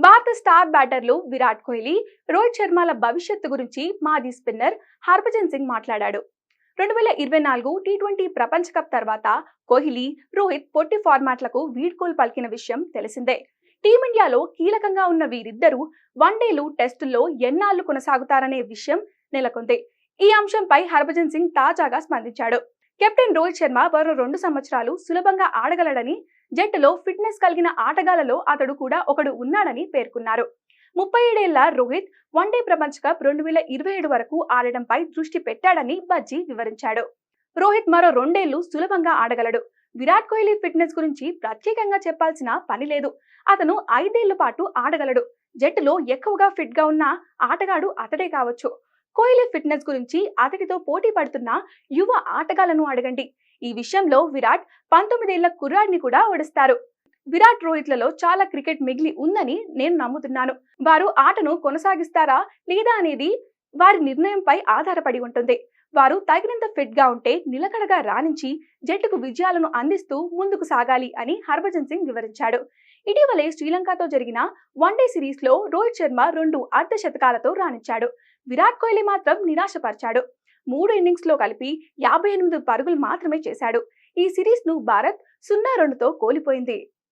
భారత స్టార్ బ్యాటర్లు విరాట్ కోహ్లీ, రోహిత్ శర్మల భవిష్యత్తు గురించి మాజీ స్పిన్నర్ హర్భజన్ సింగ్ మాట్లాడాడు. 2024 టీ20 ప్రపంచ కప్ తర్వాత కోహ్లీ, రోహిత్ పొట్టి ఫార్మాట్లకు వీడ్కోలు పలికిన విషయం తెలిసిందే. టీమిండియాలో కీలకంగా ఉన్న వీరిద్దరూ వన్డేలు, టెస్టుల్లో ఎన్నాళ్లు కొనసాగుతారనే విషయం నెలకొంది. ఈ అంశంపై హర్భజన్ సింగ్ తాజాగా స్పందించాడు. కెప్టెన్ రోహిత్ శర్మ మరో 2 సంవత్సరాలు సులభంగా ఆడగలడని, జట్టులో ఫిట్నెస్ కలిగిన ఆటగాళ్లలో అతడు కూడా ఒకడు ఉన్నాడని పేర్కొన్నారు. 37 ఏళ్ల రోహిత్ వన్డే ప్రపంచ కప్ 2027 వరకు ఆడడంపై దృష్టి పెట్టాడని బజ్జీ వివరించాడు. రోహిత్ మరో 2 ఏళ్లు సులభంగా ఆడగలడు. విరాట్ కోహ్లీ ఫిట్నెస్ గురించి ప్రత్యేకంగా చెప్పాల్సిన పని లేదు. అతను 5 ఏళ్ల పాటు ఆడగలడు. జట్టులో ఎక్కువగా ఫిట్ గా ఉన్న ఆటగాడు అతడే కావచ్చు. కోహ్లీ ఫిట్నెస్ గురించి అతడితో పోటీ పడుతున్న యువ ఆటగాళ్లను అడగండి. ఈ విషయంలో విరాట్ 19 ఏళ్ల కుర్రాడిని కూడా ఓడిస్తారు. విరాట్, రోహిత్లలో చాలా క్రికెట్ మిగిలి ఉందని నేను నమ్ముతున్నాను. వారు ఆటను కొనసాగిస్తారా లేదా అనేది వారి నిర్ణయంపై ఆధారపడి ఉంటుంది. వారు తగినంత ఫిట్ గా ఉంటే నిలకడగా రాణించి జట్టుకు విజయాలను అందిస్తూ ముందుకు సాగాలి అని హర్భజన్ సింగ్ వివరించాడు. ఇటీవలే శ్రీలంకతో జరిగిన వన్డే సిరీస్ లో రోహిత్ శర్మ 2 అర్ధ శతకాలతో రాణించాడు. విరాట్ కోహ్లీ మాత్రం నిరాశపరిచాడు. 3 ఇన్నింగ్స్ లో కలిపి 58 పరుగులు మాత్రమే చేశాడు. ఈ సిరీస్ ను భారత్ 0-2తో కోల్పోయింది.